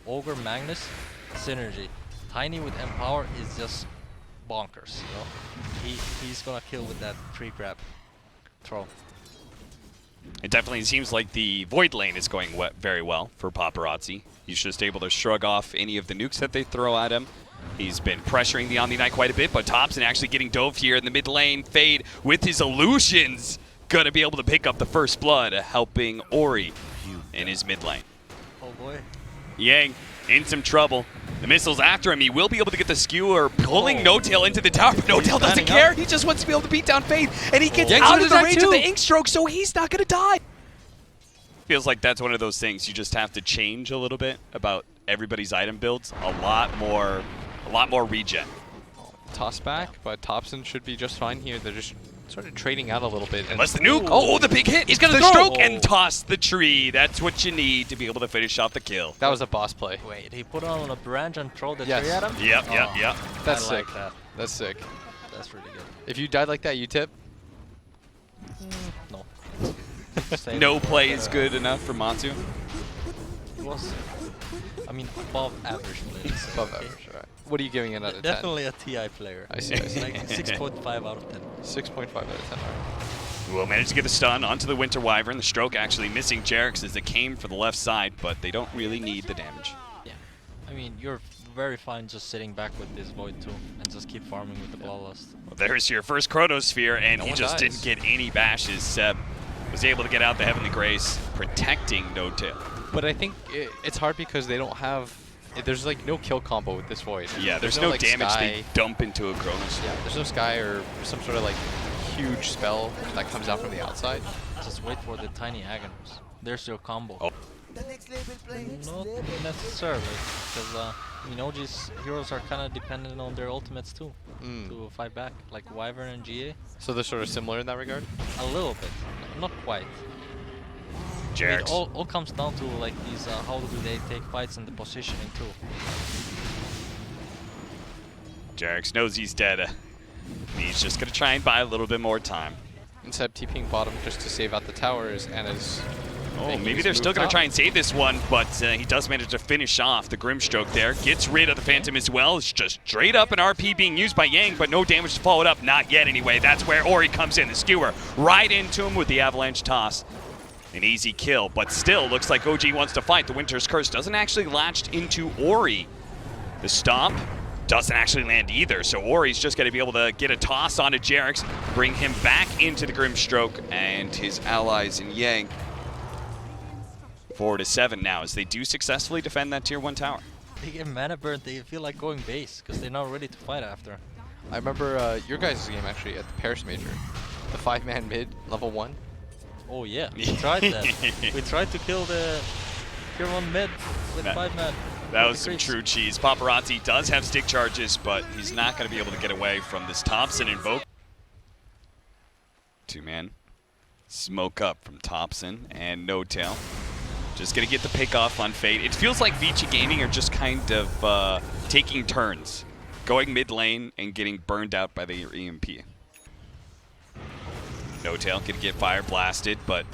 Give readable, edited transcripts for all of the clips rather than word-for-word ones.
Ogre Magnus synergy. Tiny with Empower is just bonkers, you know? He's gonna kill with that tree grab throw. It definitely seems like the Void lane is going very well for Paparazzi. He's just able to shrug off any of the nukes that they throw at him. He's been pressuring the Omni Knight quite a bit, but Thompson actually getting dove here in the mid lane. Fade with his illusions, gonna be able to pick up the first blood, helping Ori in his mid lane. Oh boy. Yang in some trouble. The missile's after him. He will be able to get the skewer, pulling No-Tail into the tower, but No-Tail doesn't care. He just wants to be able to beat down Fade, and he gets out of the range of the ink stroke, so he's not gonna die. Feels like that's one of those things you just have to change a little bit about everybody's item builds. A lot more regen. Toss back, but Thompson should be just fine here. They're just sort of trading out a little bit. Unless the nuke. Oh, the big hit. He's gonna stroke and toss the tree. That's what you need to be able to finish off the kill. That was a boss play. Wait, he put on a branch and throw the tree at him? Yep. That's I sick. like that. That's sick. That's really good. If you died like that, you tip? No. No play is good enough for Matsu. It was, I mean, above average play. Above average, all right. What are you giving it out of 10? Definitely a TI player. I see. Like 6.5 out of 10. 6.5 out of 10. All Will manage to get the stun onto the Winter Wyvern. The stroke actually missing Jerix as it came for the left side, but they don't really need the damage. Yeah. I mean, you're very fine just sitting back with this Void too and just keep farming with the Bloodlust. Well, there's your first Chronosphere, and he just didn't get any bashes. Seb was able to get out the Heavenly Grace, protecting No-Tail. But I think it's hard because they don't have... There's like no kill combo with this Void. Yeah, there's no like, damage Sky. they dump into a Chronos. Yeah, there's no Sky or some sort of like huge spell that comes out from the outside. Just wait for the tiny Aghanim's. There's your combo. Oh. Not necessarily, because I mean, OG's heroes are kind of dependent on their ultimates too to fight back, like Wyvern and GA. So they're sort of similar in that regard? A little bit, not quite. Jerix. It all comes down to like these, how do they take fights and the positioning too. Jerix knows he's dead. He's just going to try and buy a little bit more time. Instead of TPing bottom just to save out the towers, and is... Oh, maybe they're still going to try and save this one, but he does manage to finish off the Grimstroke there. Gets rid of the Phantom as well. It's just straight up an RP being used by Yang, but no damage to follow it up. Not yet anyway. That's where Ori comes in. The skewer right into him with the Avalanche Toss. An easy kill, but still looks like OG wants to fight. The Winter's Curse doesn't actually latch into Ori. The Stomp doesn't actually land either, so Ori's just going to be able to get a toss onto Jerix, bring him back into the Grimstroke, and his allies in Yang 4-7 now as they do successfully defend that tier 1 tower. They get mana burnt, they feel like going base because they're not ready to fight after. I remember your guys' game actually at the Paris Major. The 5-man mid, level 1. Oh yeah, we tried that. We tried to kill the tier 1 mid with 5-man. That was some true cheese. Paparazzi does have stick charges, but he's not going to be able to get away from this Thompson invoke. 2-man. Smoke up from Thompson and No-Tail. Just going to get the pick off on Fade. It feels like Vici Gaming are just kind of taking turns, going mid lane and getting burned out by the EMP. No-Tail going to get fire blasted, but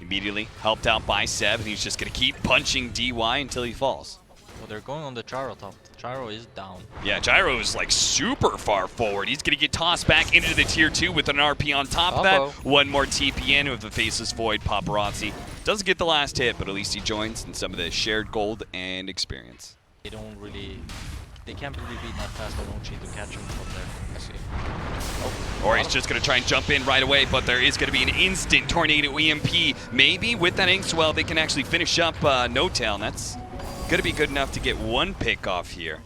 immediately helped out by Seb, and he's just going to keep punching DY until he falls. Well, they're going on the Gyro top. The Gyro is down. Yeah, Gyro is like super far forward. He's going to get tossed back into the tier 2 with an RP on top of that. One more TP in with the Faceless Void. Paparazzi doesn't get the last hit, but at least he joins in some of the shared gold and experience. They don't really... They can't really beat that fast on OG to catch him from there. I see. Oh. Or he's just going to try and jump in right away, but there is going to be an instant Tornado EMP. Maybe with that Ink Swell, they can actually finish up No-Tail, and that's going to be good enough to get one pick off here.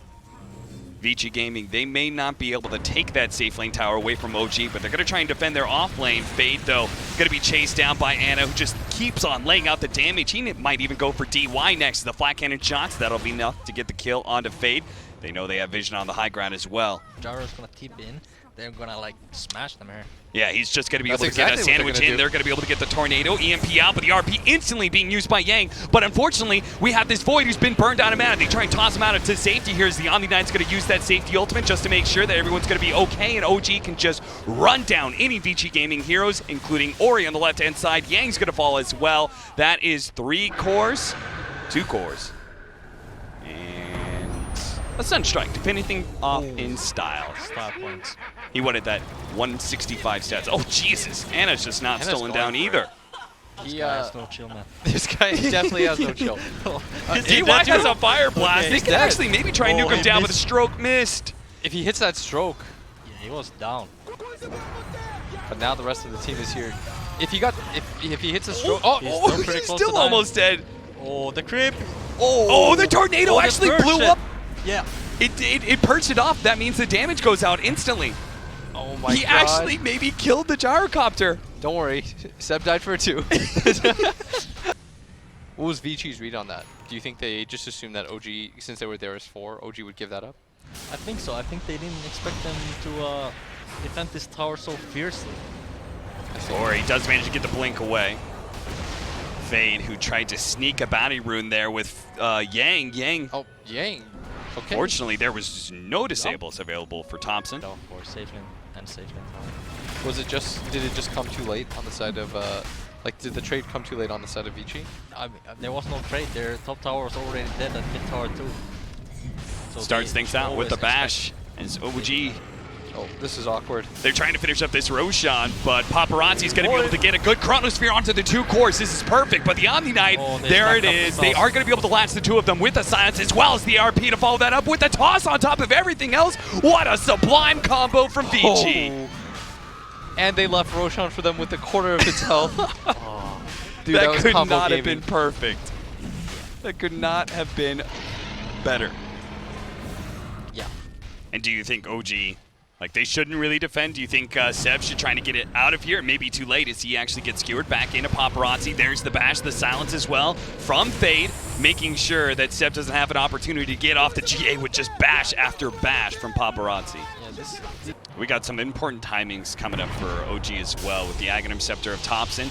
Vici Gaming, they may not be able to take that safe lane tower away from OG, but they're going to try and defend their off lane. Fade, though, going to be chased down by Ana, who just keeps on laying out the damage. He might even go for DY next. The flat cannon shots, that'll be enough to get the kill onto Fade. They know they have vision on the high ground as well. Gyro's going to tip in. They're going to, like, smash them here. Yeah, he's just going to be able to get a sandwich in. They're going to be able to get the Tornado, EMP out, but the RP instantly being used by Yang. But unfortunately, we have this Void who's been burned out of mana. They try and toss him out to safety here as the Omni Knight's going to use that safety ultimate just to make sure that everyone's going to be okay, and OG can just run down any Vici Gaming heroes, including Ori on the left-hand side. Yang's going to fall as well. That is 3 cores, 2 cores. And a Sunstrike to finish anything off in style. Style points. He wanted that 165 stats. Oh, Jesus. Anna's just not stolen down either. This guy has no chill, man. This guy definitely has no chill. DY has a fire blast. Okay, They can actually maybe try and nuke him down, but the stroke missed. If he hits that stroke, Yeah, he was down. but now the rest of the team is here. If he hits a stroke, He's still almost dead. Oh, the creep. Oh, the tornado actually blew up. Yeah. It perched it off. That means the damage goes out instantly. oh my He god. actually maybe killed the gyrocopter. Don't worry, Seb died for it too. What was Vici's read on that? Do you think they just assumed that OG, since they were there as 4, OG would give that up? I think so. I think they didn't expect them to defend this tower so fiercely. Or he does manage to get the blink away. Fade, who tried to sneak a bounty rune there with Yang. Yang. Oh, Yang. Okay. Fortunately, there was no disables available for Thompson. No, for safe lane and safe lane tower. Was it just? Did it just come too late on the side of? Like, did the trade come too late on the side of Vici? I mean, there was no trade. Their top tower was already dead at mid tower too. So Starts things out with the always bash. As OG, Oh, this is awkward. they're trying to finish up this Roshan, but Paparazzi's going to be able to get a good Chronosphere onto the 2 cores. This is perfect, but the Omni Knight, there it is. They are going to be able to latch the 2 of them with the silence, as well as the RP to follow that up with the toss on top of everything else. What a sublime combo from Vici. Oh. And they left Roshan for them with a quarter of its health. Dude, that was could combo not have gaming. been perfect. That could not have been better. Yeah. And do you think OG, like, they shouldn't really defend? Do you think Seb should try to get it out of here? It may be too late as he actually gets skewered back into Paparazzi. There's the bash, the silence as well from Fade, making sure that Seb doesn't have an opportunity to get off the GA with just bash after bash from Paparazzi. Yeah, We got some important timings coming up for OG as well with the Aghanim Scepter of Thompson.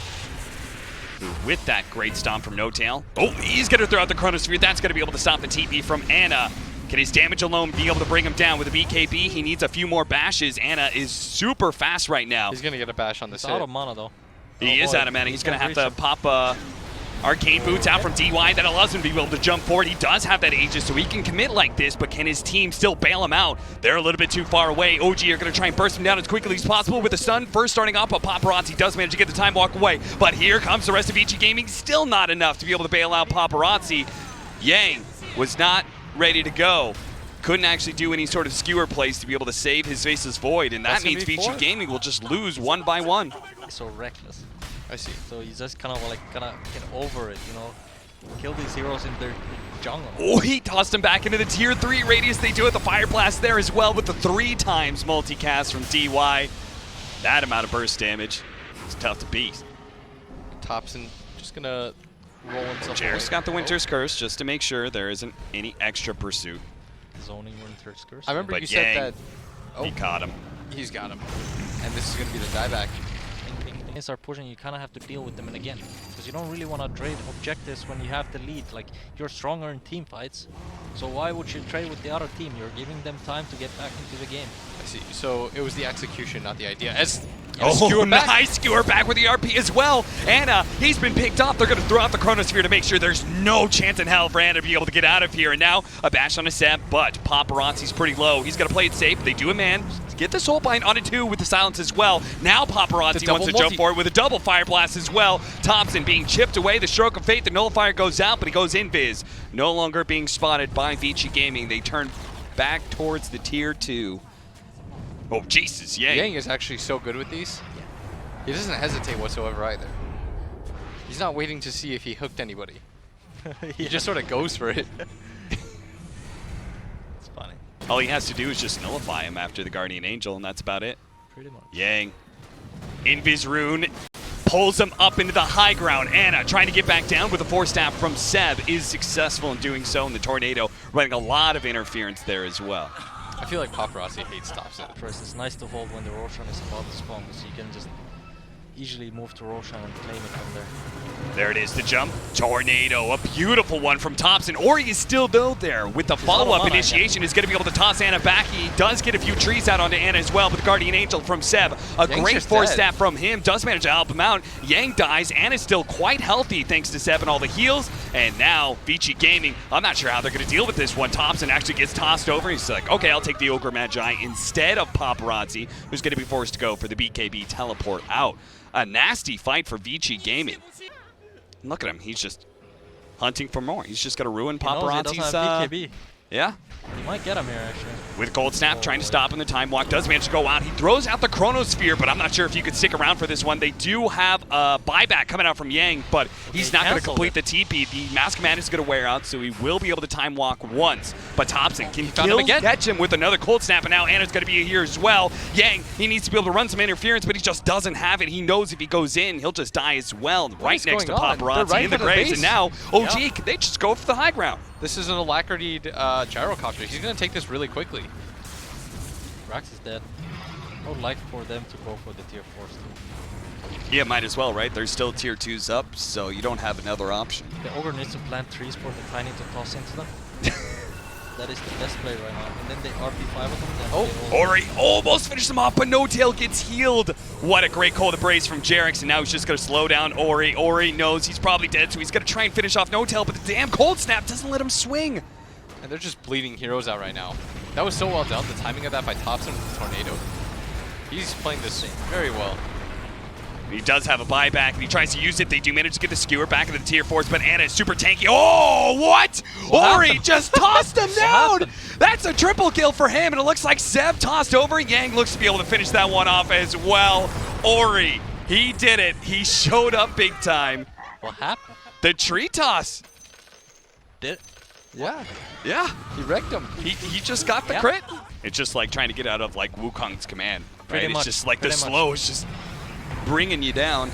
Who, with that great stomp from No Tail. Oh, he's going to throw out the Chronosphere. That's going to be able to stop the TP from Anna. Can his damage alone be able to bring him down with a BKB? He needs a few more bashes. Anna is super fast right now. He's gonna get a bash on this He's out of mana though. He is out of mana. He's going to have to pop Arcane Boots out from DY. That allows him to be able to jump forward. He does have that Aegis, so he can commit like this, but can his team still bail him out? They're a little bit too far away. OG are going to try and burst him down as quickly as possible with a stun. First starting off, but Paparazzi does manage to get the time walk away. But here comes the rest of Vici Gaming. Still not enough to be able to bail out Paparazzi. Yang was not ready to go. Couldn't actually do any sort of skewer plays to be able to save his Faceless Void, and that means Vici Gaming will just lose 1 by 1. He's so reckless. I see. So he's just kind of like gonna get over it, you know. Kill these heroes in their jungle. Oh, he tossed him back into the tier 3 radius. They do it. The Fire Blast there as well with the 3 times multicast from DY. That amount of burst damage is tough to beat. Thompson just gonna roll himself. Jarrett's got the Winter's Curse just to make sure there isn't any extra pursuit. Zoning Winter's Curse. I remember But you said that. He caught him. He's got him. And this is gonna be the dieback. They start pushing, you kind of have to deal with them again, because you don't really want to trade objectives when you have the lead. Like, you're stronger in team fights, so why would you trade with the other team? You're giving them time to get back into the game. I see. So it was the execution, not the idea. Oh, nice skewer back with the RP as well. Anna, he's been picked up. They're going to throw out the Chronosphere to make sure there's no chance in hell for Anna to be able to get out of here. And now a bash on a Seb, but Paparazzi's pretty low. He's going to play it safe. They do a man. Get the Soul Bind on a 2 with the silence as well. Now Paparazzi wants to jump forward with a double Fire Blast as well. Thompson being chipped away. The Stroke of Fate. The Nullifier goes out, but he goes invis. No longer being spotted by Vici Gaming. They turn back towards the tier 2. Oh, Jesus, Yang. Yang is actually so good with these. He doesn't hesitate whatsoever either. He's not waiting to see if he hooked anybody. He just sort of goes for it. It's funny. All he has to do is just nullify him after the Guardian Angel, and that's about it. Pretty much. Yang. Invis Rune pulls him up into the high ground. Anna trying to get back down with a 4-staff from Seb is successful in doing so, and the Tornado running a lot of interference there as well. I feel like Paparazzi hates Thompson. First, it's nice to hold when the Roshan is about to spawn, so you can just easily move to Roshan and claim it from there. There it is, the jump. Tornado, a beautiful one from Thompson. Ori is still there with the follow-up initiation. Is going to be able to toss Ana back. He does get a few trees out onto Ana as well, but the Guardian Angel from Seb. A great force staff from him. Does manage to help him out. Yang dies. Ana's still quite healthy thanks to Seb and all the heals. And now, Vici Gaming, I'm not sure how they're going to deal with this one. Thompson actually gets tossed over. He's like, okay, I'll take the Ogre Magi instead of Paparazzi, who's going to be forced to go for the BKB teleport out. A nasty fight for Vici Gaming. Look at him. He's just hunting for more. He's just going to ruin Paparazzi's... BKB. Yeah. He might get him here, actually. With Cold Snap trying to stop him. The Time Walk does manage to go out. He throws out the Chronosphere, but I'm not sure if you could stick around for this one. They do have a buyback coming out from Yang, but he's not going to complete the TP. The Mask Command is going to wear out, so he will be able to Time Walk once. But Thompson can catch him with another Cold Snap, and now Ana's going to be here as well. Yang, he needs to be able to run some interference, but he just doesn't have it. He knows if he goes in, he'll just die as well. Right next to Paparazzi in the graves, and now OG, they just go for the high ground. This is an alacrity gyrocopter. He's going to take this really quickly. Rax is dead. I would like for them to go for the tier 4s too. Yeah, might as well, right? There's still tier 2s up, so you don't have another option. The Ogre needs to plant trees for the Tiny to toss into them. That is the best play right now. And then they RP5 of them. Oh, Ori almost finished them off, but No Tail gets healed. What a great cold embrace from Jerix, and now he's just going to slow down Ori. Ori knows he's probably dead, so he's going to try and finish off No Tail, but the damn Cold Snap doesn't let him swing. And they're just bleeding heroes out right now. That was so well done, the timing of that by Thompson with the Tornado. He's playing this very well. He does have a buyback, and he tries to use it. They do manage to get the Skewer back into the tier 4s, but Ana is super tanky. Oh, what? Ori just tossed him down! That's a triple kill for him, and it looks like Seb tossed over. Yang looks to be able to finish that one off as well. Ori, he did it. He showed up big time. What happened? The tree toss. Did? Yeah. Yeah. He wrecked him. He just got the crit. It's just like trying to get out of like Wukong's command. Right? Pretty much. It's just like the slow is just bringing you down.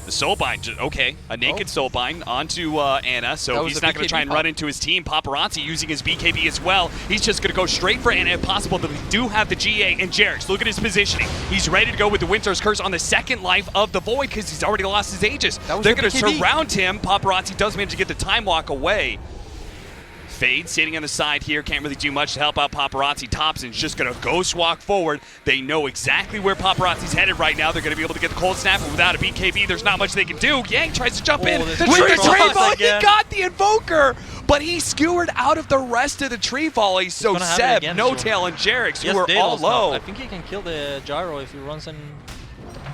The Soulbind, okay, a naked Soulbind onto Ana, so he's not going to try and run into his team. Paparazzi using his BKB as well. He's just going to go straight for Ana if possible, but we do have the GA and Jerix. Look at his positioning. He's ready to go with the Winter's Curse on the second life of the Void because he's already lost his Aegis. They're going to surround him. Paparazzi does manage to get the Time Walk away. Fade sitting on the side here, can't really do much to help out Paparazzi. Thompson's just going to ghost walk forward. They know exactly where Paparazzi's headed right now. They're going to be able to get the Cold Snap, but without a BKB, there's not much they can do. Yang tries to jump in with the tree volley. He got the Invoker, but he skewered out of the rest of the tree volley. So Seb, No Tail, and Jerix, who are all low. I think he can kill the Gyro if he runs in.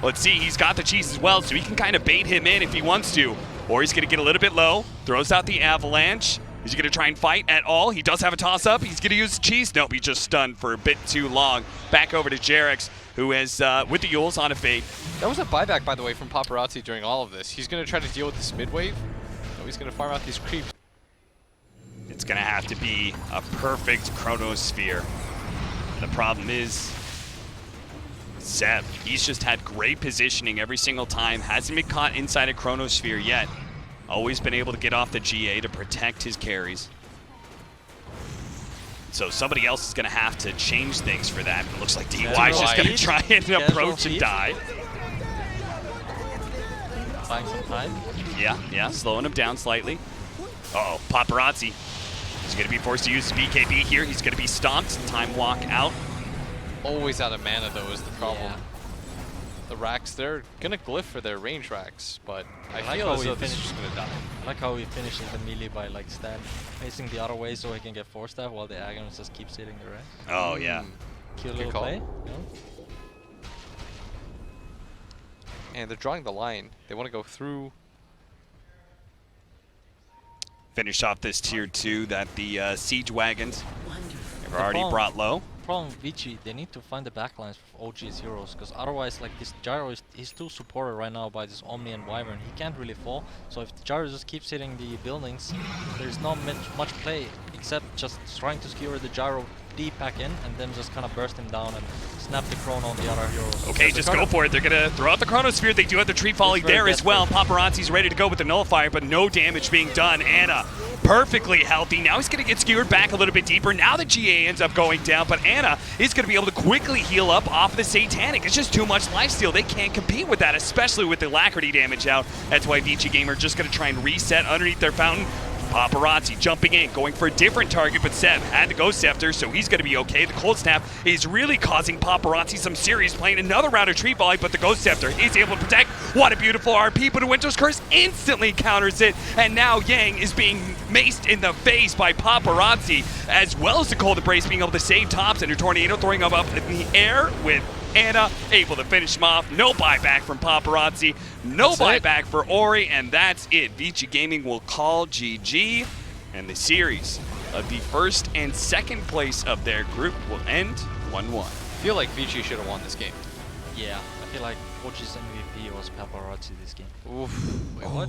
Let's see, he's got the cheese as well, so he can kind of bait him in if he wants to. Or he's going to get a little bit low, throws out the Avalanche. Is he going to try and fight at all? He does have a toss-up. He's going to use cheese. Nope, he just stunned for a bit too long. Back over to Jerix, who is with the Yules on a fade. That was a buyback, by the way, from Paparazzi during all of this. He's going to try to deal with this mid-wave. So he's going to farm out these creeps. It's going to have to be a perfect Chronosphere. The problem is Seb. He's just had great positioning every single time. Hasn't been caught inside a Chronosphere yet. Always been able to get off the GA to protect his carries. So somebody else is going to have to change things for that. It looks like DY is just going to try and approach and die. Buying some time. Yeah, slowing him down slightly. Uh-oh, Paparazzi. He's going to be forced to use his BKB here. He's going to be stomped. Time walk out. Always out of mana, though, is the problem. Yeah. The racks, they're going to glyph for their range racks, but I feel as though this is just going to die. I like how he finishes the melee by like facing the other way so he can get force staff while the Agonist just keeps hitting the rest. Oh, yeah. Cute little play. Yeah. And they're drawing the line. They want to go through. Finish off this tier 2 that the Siege Wagons have already brought low. Problem with Vici, they need to find the backlines for OG's heroes, because otherwise, like, this Gyro he's too supported right now by this Omni and Wyvern. He can't really fall, so if the Gyro just keeps hitting the buildings, there's not much play except just trying to skewer the Gyro deep back in and then just kind of burst him down and snap the Chrono on the other heroes. Okay, just go for it. They're going to throw out the Chronosphere. They do have the Tree Volley there as well. Paparazzi's ready to go with the Nullifier, but no damage being done. Ana perfectly healthy. Now he's going to get skewered back a little bit deeper. Now the GA ends up going down, but Anna is going to be able to quickly heal up off the Satanic. It's just too much lifesteal. They can't compete with that, especially with the Alacrity damage out. That's why Vici Gamer just going to try and reset underneath their fountain. Paparazzi jumping in, going for a different target, but Seb had the Ghost Scepter, so he's going to be okay. The Cold Snap is really causing Paparazzi some serious pain. Another round of Tree Volley, but the Ghost Scepter is able to protect. What a beautiful RP, but a Winter's Curse instantly counters it, and now Yang is being maced in the face by Paparazzi, as well as the Cold Embrace being able to save tops, and a Tornado throwing him up in the air with Anna able to finish him off. No buyback from Paparazzi, no buyback for Ori, and that's it. Vici Gaming will call GG, and the series of the first and second place of their group will end 1-1. I feel like Vici should have won this game. Yeah, I feel like Coach's MVP was Paparazzi this game. Oof. Wait, what?